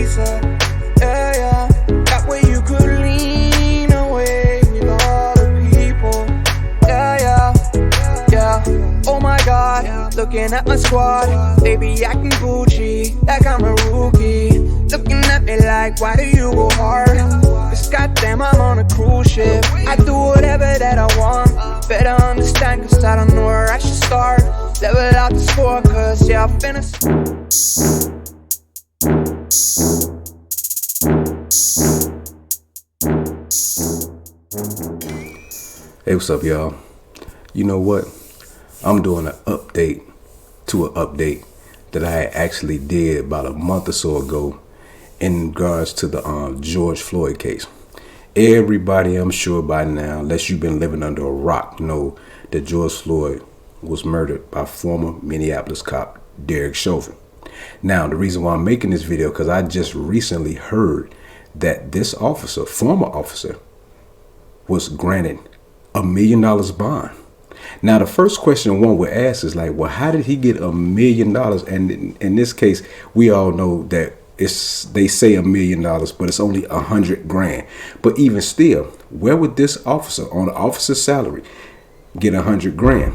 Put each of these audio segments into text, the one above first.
chaser. Yeah, yeah. That way you could lean away with all the people. Yeah, yeah, yeah. Oh my God, looking at my squad, they be acting Gucci like I'm a rookie. Looking at me like, why do you go hard? Cause goddamn, I'm on a cruise ship. I do whatever that I want. Better understand, cause I don't know where I should start. Level out the score, cause yeah, I'm finna. Hey, what's up, y'all? You know what? I'm doing an update to an update that I actually did about a month or so ago in regards to the George Floyd case. Everybody, I'm sure by now, unless you've been living under a rock, know that George Floyd was murdered by former Minneapolis cop Derek Chauvin. Now, the reason why I'm making this video, because I just recently heard that this officer, former officer, was granted $1 million bond. Now, the first question one would ask is like, well, how did he get $1 million? And in this case, we all know that they say $1 million, but it's only 100 grand. But even still, where would this officer on the officer's salary get 100 grand?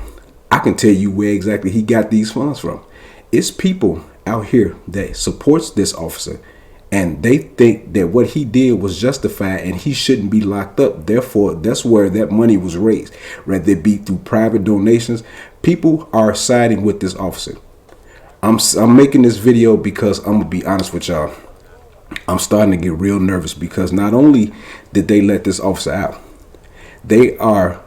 I can tell you where exactly he got these funds from. It's people out here that supports this officer, and they think that what he did was justified and he shouldn't be locked up. Therefore, that's where that money was raised. Whether it be through private donations, people are siding with this officer. I'm making this video because I'm gonna be honest with y'all. I'm starting to get real nervous because not only did they let this officer out, they are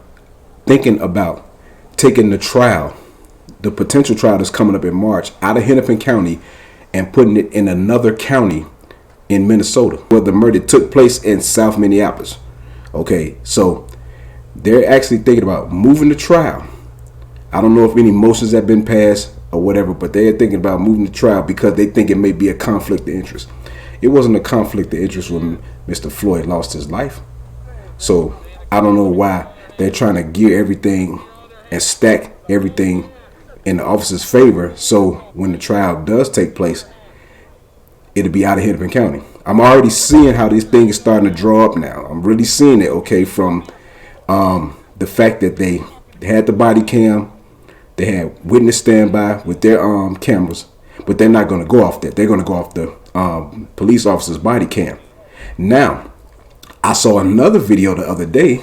thinking about taking the trial, the potential trial that's coming up in March, out of Hennepin County and putting it in another county in Minnesota, where the murder took place in South Minneapolis. Okay, so they're actually thinking about moving the trial. I don't know if any motions have been passed or whatever, but they're thinking about moving the trial because they think it may be a conflict of interest. It wasn't a conflict of interest when Mr. Floyd lost his life. So I don't know why they're trying to gear everything and stack everything in the officer's favor. So when the trial does take place, it'll be out of Hennepin County. I'm already seeing how this thing is starting to draw up now. I'm really seeing it, okay, from the fact that they had the body cam, they had witness standby with their cameras, but they're not going to go off that. They're going to go off the police officer's body cam. Now, I saw another video the other day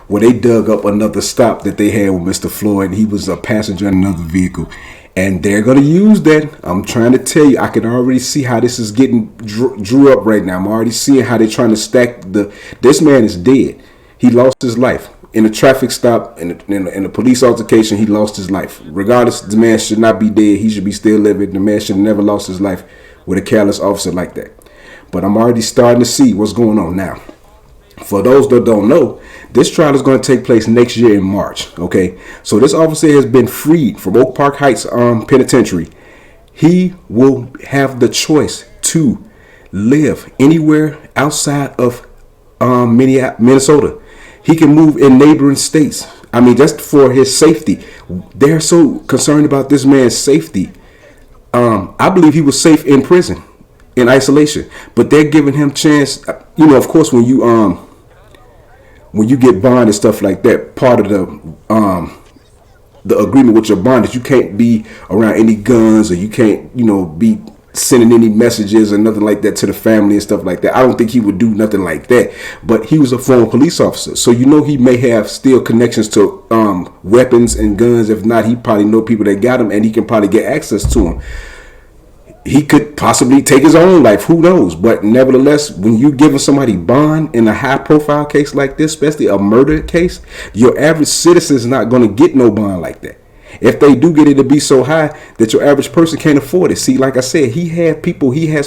where they dug up another stop that they had with Mr. Floyd. He was a passenger in another vehicle. And they're going to use that. I'm trying to tell you, I can already see how this is getting drew up right now. I'm already seeing how they're trying to stack this man is dead. He lost his life in a traffic stop, in a police altercation. He lost his life. Regardless, the man should not be dead. He should be still living. The man should have never lost his life with a careless officer like that. But I'm already starting to see what's going on now. For those that don't know, this trial is going to take place next year in March. Okay, so this officer has been freed from Oak Park Heights Penitentiary. He will have the choice to live anywhere outside of Minnesota. He can move in neighboring states. I mean, just for his safety. They're so concerned about this man's safety. I believe he was safe in prison, in isolation, but they're giving him chance. You know, of course, when you get bond and stuff like that, part of the agreement with your bond is you can't be around any guns, or you can't, be sending any messages or nothing like that to the family and stuff like that. I don't think he would do nothing like that, but he was a former police officer, so he may have still connections to weapons and guns. If not, he probably know people that got them, and he can probably get access to them. He could possibly take his own life, who knows? But nevertheless, when you giving somebody bond in a high-profile case like this, especially a murder case, your average citizen is not going to get no bond like that. If they do get it, to be so high that your average person can't afford it. See, like I said, he has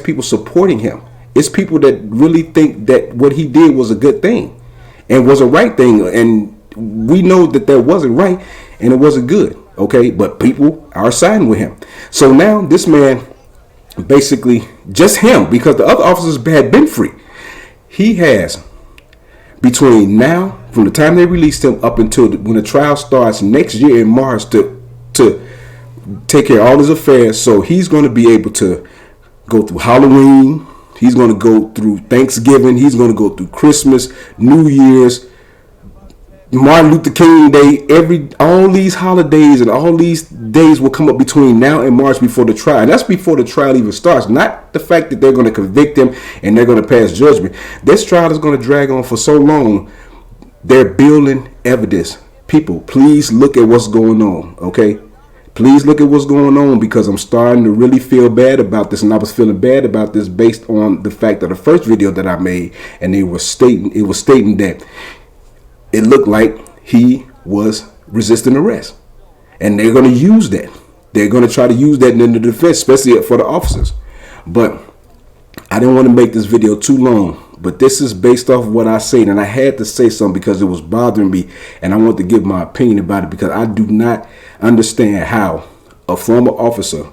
people supporting him. It's people that really think that what he did was a good thing and was a right thing, and we know that wasn't right and it wasn't good. Okay, but people are siding with him. So now this man, basically just him, because the other officers had been free, he has between now, from the time they released him up until when the trial starts next year in March, to take care of all his affairs. So he's going to be able to go through Halloween. He's going to go through Thanksgiving. He's going to go through Christmas, New Year's, Martin Luther King Day. All these holidays and all these days will come up between now and March before the trial. And that's before the trial even starts. Not the fact that they're going to convict him and they're going to pass judgment. This trial is going to drag on for so long. They're building evidence. People, please look at what's going on, okay? Please look at what's going on, because I'm starting to really feel bad about this, and I was feeling bad about this based on the fact of the first video that I made, and it was stating that it looked like he was resisting arrest, and they're going to use that. They're going to try to use that in the defense, especially for the officers. But I didn't want to make this video too long. But this is based off what I said, and I had to say something because it was bothering me, and I want to give my opinion about it, because I do not understand how a former officer,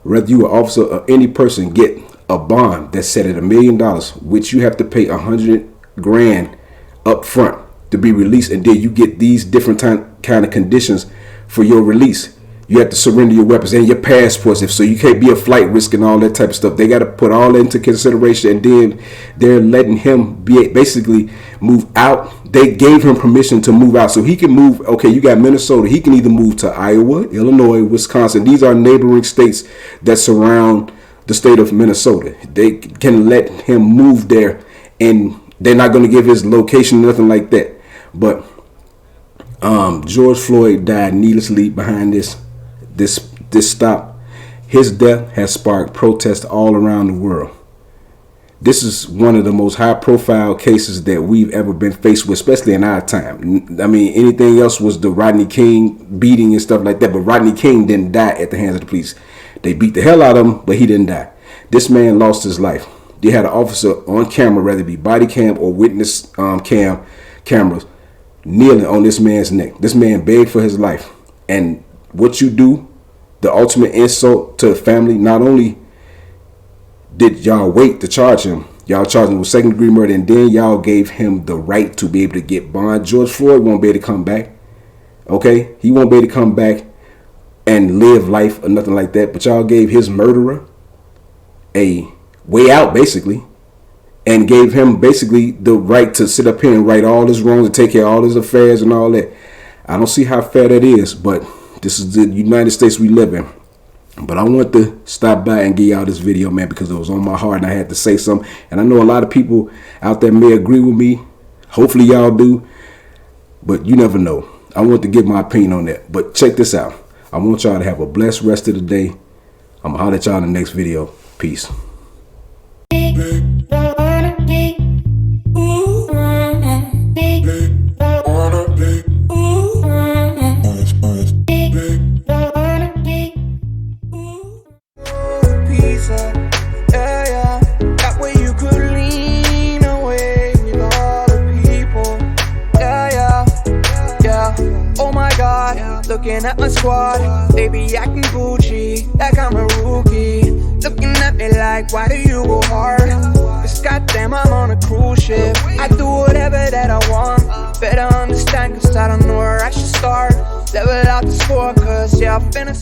whether you are an officer or any person, get a bond that's set at $1 million, which you have to pay $100,000 up front to be released, and then you get these different kind of conditions for your release. You have to surrender your weapons and your passports, so you can't be a flight risk and all that type of stuff. They got to put all that into consideration, and then they're letting him basically move out. They gave him permission to move out, so he can move. Okay, you got Minnesota. He can either move to Iowa, Illinois, Wisconsin. These are neighboring states that surround the state of Minnesota. They can let him move there, and they're not going to give his location, nothing like that. But George Floyd died needlessly behind this stop. His death has sparked protests all around the world. This is one of the most high profile cases that we've ever been faced with, especially in our time. I mean, anything else was the Rodney King beating and stuff like that, but Rodney King didn't die at the hands of the police. They beat the hell out of him, but he didn't die. This man lost his life. They had an officer on camera, whether it be body cam or witness cameras, kneeling on this man's neck. This man begged for his life. And what you do, the ultimate insult to the family, not only did y'all wait to charge him, y'all charged him with second-degree murder, and then y'all gave him the right to be able to get bond. George Floyd won't be able to come back. Okay? He won't be able to come back and live life or nothing like that. But y'all gave his murderer a way out, basically, and gave him basically the right to sit up here and right all his wrongs and take care of all his affairs and all that. I don't see how fair that is, but this is the United States we live in. But I want to stop by and give y'all this video, man, because it was on my heart and I had to say something. And I know a lot of people out there may agree with me. Hopefully y'all do. But you never know. I want to give my opinion on that. But check this out. I want y'all to have a blessed rest of the day. I'm going to holler at y'all in the next video. Peace. Looking at my squad, they be acting Gucci, like I'm a rookie. Looking at me like, why do you go hard? Cause goddamn, I'm on a cruise ship. I do whatever that I want. Better understand, cause I don't know where I should start. Level out the score, cause yeah, I'm finna